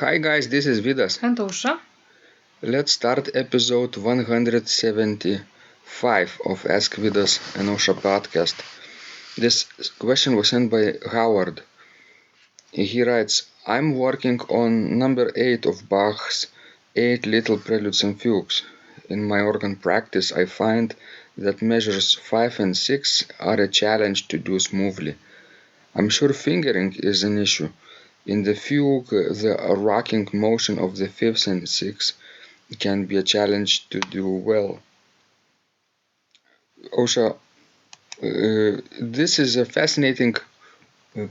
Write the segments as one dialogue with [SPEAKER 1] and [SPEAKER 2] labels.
[SPEAKER 1] Hi guys, this is Vidas.
[SPEAKER 2] And Ausra.
[SPEAKER 1] Let's start episode 175 of Ask Vidas and Ausra podcast. This question was sent by Howard. He writes, I'm working on number 8 of Bach's 8 Little Preludes and Fugues. In my organ practice, I find that measures 5 and 6 are a challenge to do smoothly. I'm sure fingering is an issue. In the fugue, the rocking motion of the fifths and sixths can be a challenge to do well. Ausra, this is a fascinating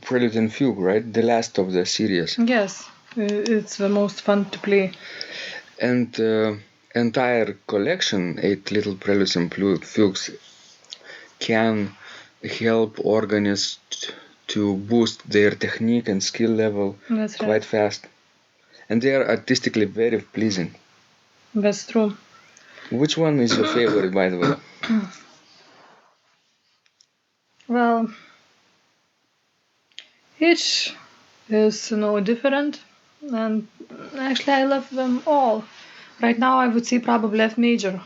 [SPEAKER 1] prelude and fugue, right? The last of the series.
[SPEAKER 2] Yes, it's the most fun to play.
[SPEAKER 1] And the entire collection, 8 Little Preludes and Fugues, can help organists to boost their technique and skill level quite fast. And they are artistically very pleasing.
[SPEAKER 2] That's true.
[SPEAKER 1] Which one is your favorite, by the way?
[SPEAKER 2] Well, each is different, and actually I love them all. Right now I would say probably F major.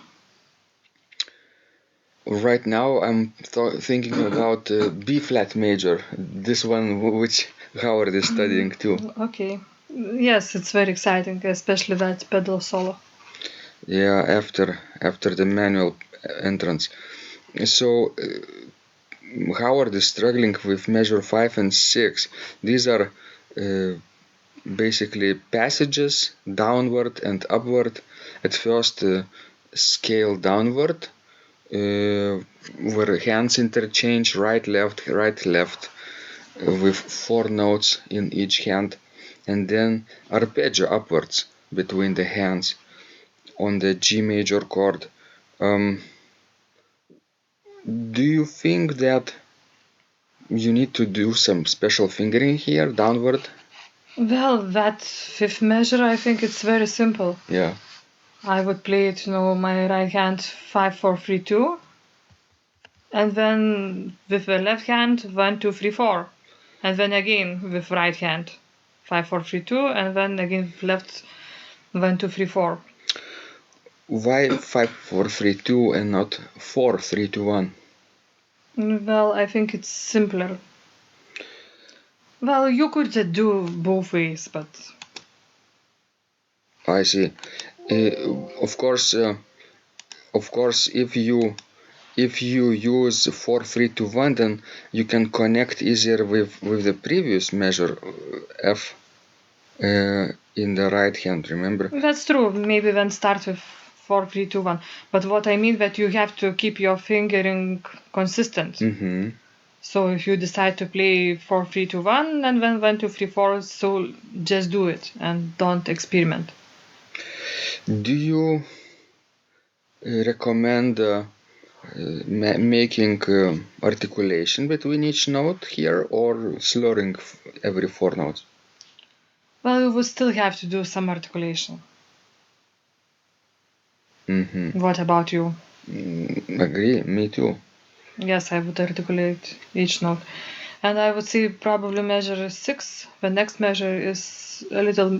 [SPEAKER 1] Right now I'm thinking about B flat major, this one which Howard is studying too.
[SPEAKER 2] Okay. Yes, it's very exciting, especially that pedal solo.
[SPEAKER 1] Yeah, after the manual entrance. So Howard is struggling with measure 5 and 6. These are basically passages downward and upward. At first scale downward, where hands interchange right left with 4 notes in each hand, and then arpeggio upwards between the hands on the G major chord. Do you think that you need to do some special fingering here downward?
[SPEAKER 2] Well, that fifth measure, I think it's very simple.
[SPEAKER 1] Yeah.
[SPEAKER 2] I would play it, my right hand 5-4-3-2, and then with the left hand 1-2-3-4, and then again with right hand 5-4-3-2, and then again with left 1-2-3-4.
[SPEAKER 1] Why 5-4-3-2 and not 4-3-2-1?
[SPEAKER 2] Well, I think it's simpler. Well, you could do both ways, but
[SPEAKER 1] I see. Of course, if you use 4-3-2-1, then you can connect easier with the previous measure F in the right hand. Remember?
[SPEAKER 2] That's true. Maybe then start with 4-3-2-1. But what I mean that you have to keep your fingering consistent.
[SPEAKER 1] Mm-hmm.
[SPEAKER 2] So if you decide to play 4-3-2-1 and then 1-2-3-4, so just do it and don't experiment.
[SPEAKER 1] Do you recommend making articulation between each note here, or slurring every 4 notes?
[SPEAKER 2] Well, you would still have to do some articulation.
[SPEAKER 1] Mm-hmm.
[SPEAKER 2] What about you?
[SPEAKER 1] Agree, me too.
[SPEAKER 2] Yes, I would articulate each note. And I would say probably measure 6. The next measure is a little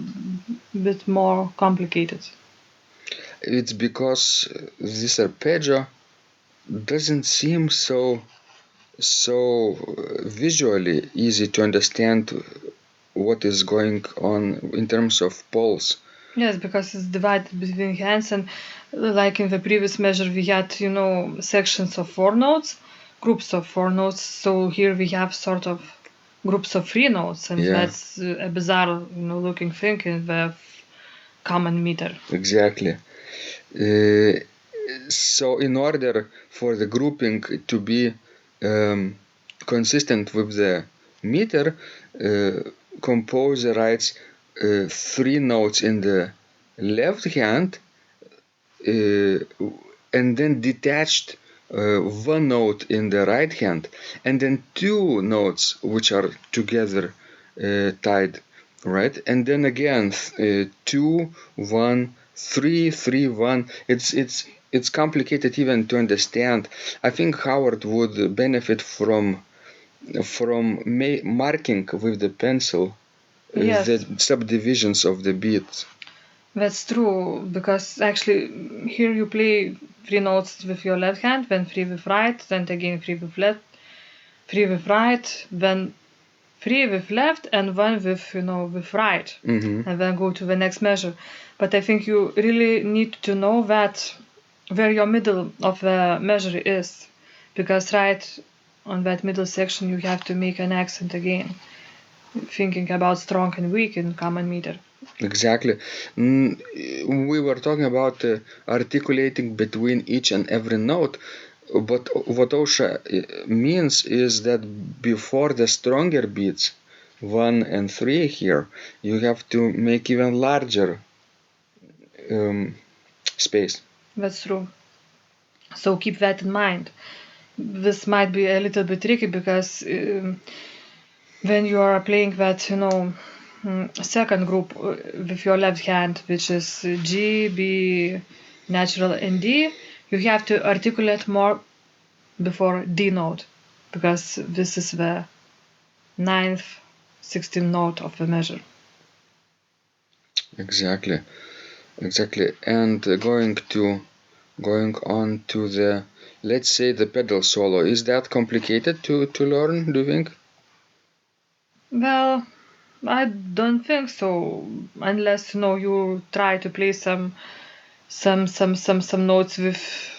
[SPEAKER 2] bit more complicated.
[SPEAKER 1] It's because this arpeggio doesn't seem so visually easy to understand what is going on in terms of pulse.
[SPEAKER 2] Yes, because it's divided between hands, and like in the previous measure we had, sections of 4 notes, groups of 4 notes. So here we have sort of groups of 3 notes, and that's a bizarre, looking thing in the common meter.
[SPEAKER 1] Exactly. So in order for the grouping to be consistent with the meter, composer writes 3 notes in the left hand and then detached 1 note in the right hand, and then 2 notes which are together tied, right? And then again 2, 1, 3, 3, 1. It's complicated even to understand. I think Howard would benefit from marking with the pencil
[SPEAKER 2] Yes.
[SPEAKER 1] the subdivisions of the beats.
[SPEAKER 2] That's true, because actually here you play 3 notes with your left hand, then 3 with right, then again 3 with left, 3 with right, then 3 with left, and 1 with, with right,
[SPEAKER 1] Mm-hmm.
[SPEAKER 2] and then go to the next measure. But I think you really need to know that where your middle of the measure is, because right on that middle section you have to make an accent again, thinking about strong and weak in common meter.
[SPEAKER 1] Exactly. We were talking about articulating between each and every note, but what Osha means is that before the stronger beats, 1 and 3 here, you have to make even larger space.
[SPEAKER 2] That's true. So keep that in mind. This might be a little bit tricky because when you are playing that, second group with your left hand, which is G, B, natural, and D, you have to articulate more before D note, because this is the 9th, 16th note of the measure.
[SPEAKER 1] Exactly. And going on to the, let's say, the pedal solo, is that complicated to learn, do you think?
[SPEAKER 2] Well, I don't think so, unless you try to play some notes with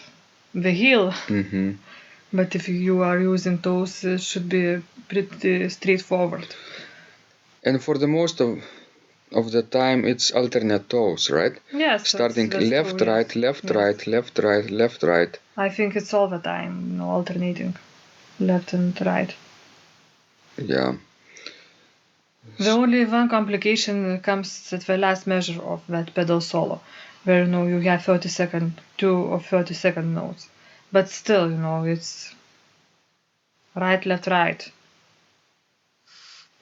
[SPEAKER 2] the heel.
[SPEAKER 1] Mm-hmm.
[SPEAKER 2] But if you are using those, it should be pretty straightforward.
[SPEAKER 1] And for the most of the time, it's alternate toes, right?
[SPEAKER 2] Yes,
[SPEAKER 1] Starting
[SPEAKER 2] that's
[SPEAKER 1] left,
[SPEAKER 2] true,
[SPEAKER 1] right,
[SPEAKER 2] yes.
[SPEAKER 1] left,
[SPEAKER 2] Yes.
[SPEAKER 1] right, left, right, left, right.
[SPEAKER 2] I think it's all the time, alternating left and right.
[SPEAKER 1] Yeah.
[SPEAKER 2] The only one complication comes at the last measure of that pedal solo, where you have 30-second, 30-second notes. But still, it's right, left, right.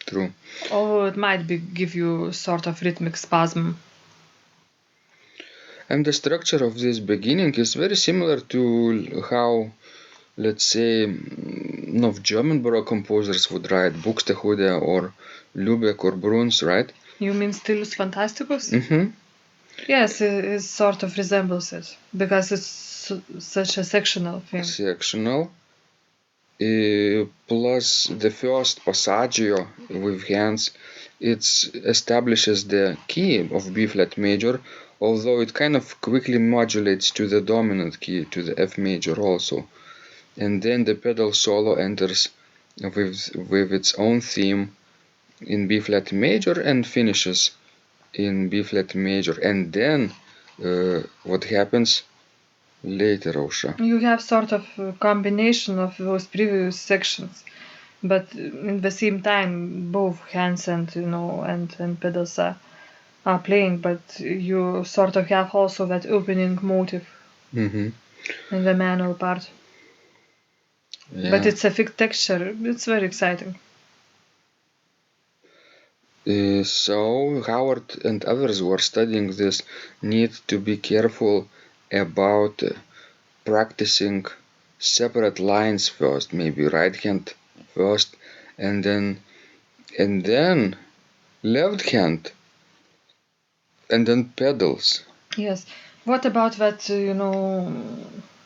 [SPEAKER 1] True.
[SPEAKER 2] Although it might give you sort of rhythmic spasm.
[SPEAKER 1] And the structure of this beginning is very similar to how, let's say, of German Baroque composers would write Buxtehude or Lübeck or Bruns, right?
[SPEAKER 2] You mean Stylus Fantasticus?
[SPEAKER 1] Mm-hmm.
[SPEAKER 2] Yes, it sort of resembles it, because it's such a sectional thing.
[SPEAKER 1] Sectional. Plus the first passaggio with hands, it establishes the key of B flat major, although it kind of quickly modulates to the dominant key, to the F major also. And then the pedal solo enters with its own theme in B flat major and finishes in B flat major. And then what happens later, Osha?
[SPEAKER 2] You have sort of a combination of those previous sections, but in the same time, both hands and pedals are playing, but you sort of have also that opening motive
[SPEAKER 1] Mm-hmm.
[SPEAKER 2] in the manual part.
[SPEAKER 1] Yeah.
[SPEAKER 2] But it's a fixed texture. It's very exciting.
[SPEAKER 1] So Howard and others who are studying this need to be careful about practicing separate lines first, maybe right hand first, and then left hand, and then pedals.
[SPEAKER 2] Yes. What about that,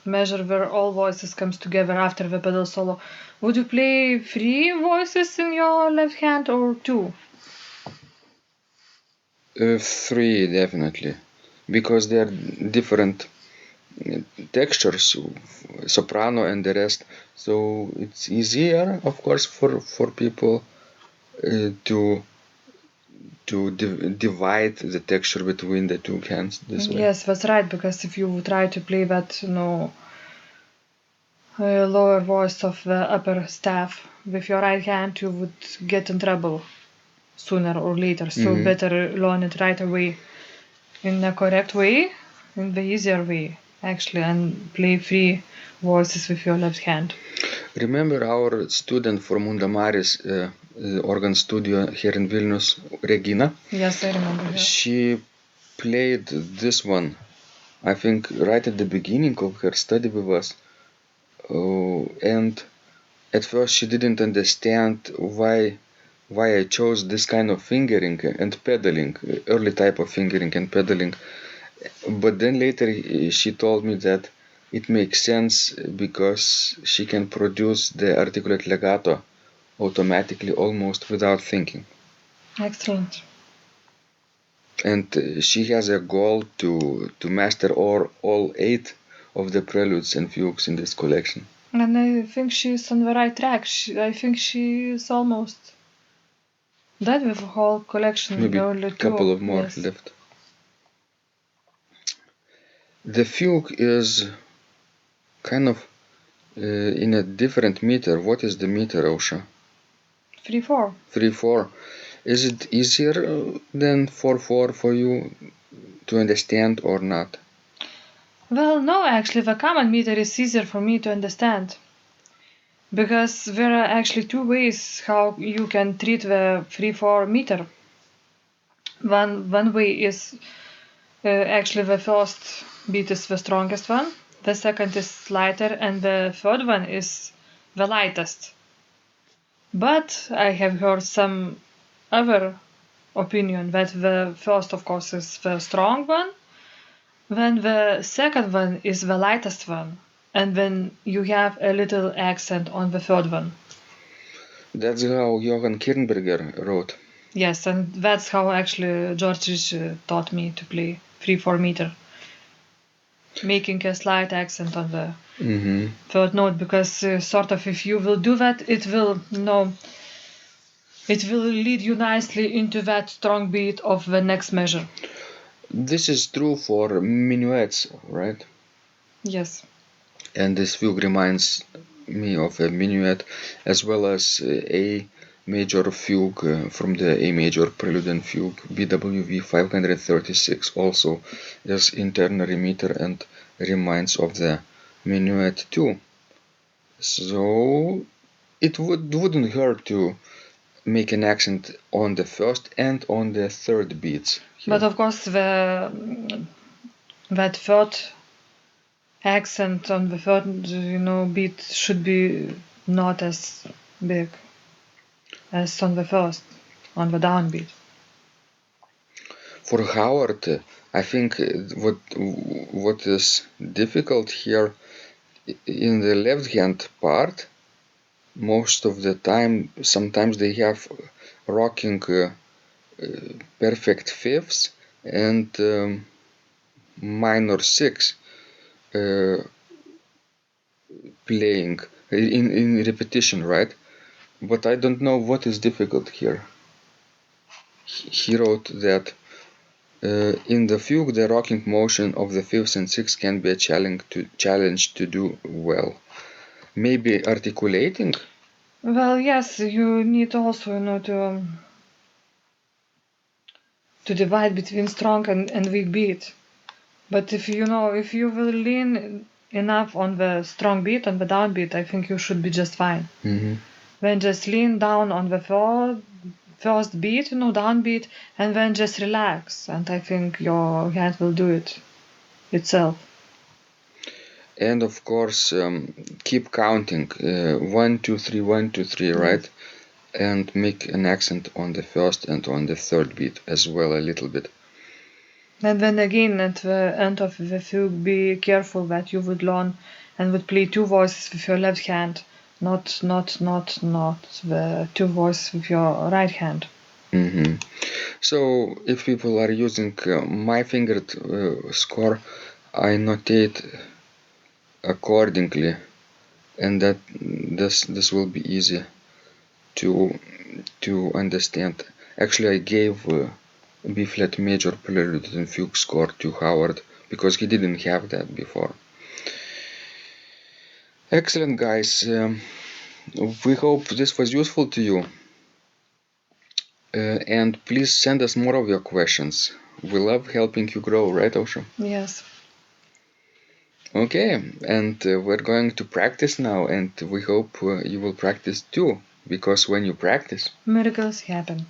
[SPEAKER 2] measure where all voices comes together after the pedal solo? Would you play 3 voices in your left hand or 2?
[SPEAKER 1] 3 definitely, because they're different textures, soprano and the rest. So it's easier, of course, for people to divide the texture between the two hands this way.
[SPEAKER 2] Yes, that's right, because if you try to play that, lower voice of the upper staff with your right hand, you would get in trouble sooner or later. So better learn it right away in the correct way, in the easier way, actually, and play 3 voices with your left hand.
[SPEAKER 1] Remember our student from Undamaris organ studio here in Vilnius, Regina?
[SPEAKER 2] Yes, I remember her.
[SPEAKER 1] She played this one, I think, right at the beginning of her study with us. And at first she didn't understand why why I chose this kind of fingering and pedaling, early type of fingering and pedaling. But then later she told me that it makes sense because she can produce the articulate legato automatically almost without thinking.
[SPEAKER 2] Excellent.
[SPEAKER 1] And she has a goal to master all 8 of the preludes and fugues in this collection.
[SPEAKER 2] And I think she's on the right track. I think she is almost done with the whole collection.
[SPEAKER 1] Maybe a couple of more
[SPEAKER 2] yes.
[SPEAKER 1] left. The fugue is kind of in a different meter. What is the meter, Osha?
[SPEAKER 2] 3/4.
[SPEAKER 1] 3/4. Is it easier than 4/4 for you to understand or not?
[SPEAKER 2] Well, no, actually, the common meter is easier for me to understand. Because there are actually 2 ways how you can treat the 3/4 meter. One way is actually the first beat is the strongest one, the second is lighter, and the third one is the lightest. But I have heard some other opinion that the first, of course, is the strong one, then the second one is the lightest one, and then you have a little accent on the third one.
[SPEAKER 1] That's how Johann Kirnberger wrote.
[SPEAKER 2] Yes, and that's how actually George Ritchie taught me to play 3/4 meter, making a slight accent on the third note, because sort of if you will do that, it will lead you nicely into that strong beat of the next measure.
[SPEAKER 1] This is true for minuets, right?
[SPEAKER 2] Yes.
[SPEAKER 1] And this fugue reminds me of a minuet, as well as a major fugue from the A major Prelude and Fugue, BWV 536, also is in ternary meter and reminds of the minuet too. So it wouldn't hurt to make an accent on the first and on the third beats here.
[SPEAKER 2] But of course, that third accent on the third, beat should be not as big as on the first, on the downbeat.
[SPEAKER 1] For Howard, I think what is difficult here in the left hand part, most of the time, sometimes they have rocking perfect fifths and minor six playing in repetition, right? But I don't know what is difficult here. He wrote that in the fugue, the rocking motion of the fifths and sixths can be a challenge to do well. Maybe articulating?
[SPEAKER 2] Well, yes, you need also to divide between strong and weak beat. But if you will lean enough on the strong beat, on the downbeat, I think you should be just fine. Then just lean down on the first beat, downbeat, and then just relax. And I think your hand will do it itself.
[SPEAKER 1] And of course, keep counting 1, 2, 3, 1, 2, 3, right? And make an accent on the first and on the third beat as well, a little bit.
[SPEAKER 2] And then again, at the end of the fugue, be careful that you would learn and would play 2 voices with your left hand, not the 2 voices with your right hand.
[SPEAKER 1] So if people are using my fingered score, I notate accordingly, and that this will be easy to understand. Actually, I gave B flat major Prelude and Fugue score to Howard because he didn't have that before. Excellent, guys. We hope this was useful to you. And please send us more of your questions. We love helping you grow, right, Osha?
[SPEAKER 2] Yes.
[SPEAKER 1] Okay, and we're going to practice now, and we hope you will practice too, because when you practice,
[SPEAKER 2] miracles happen.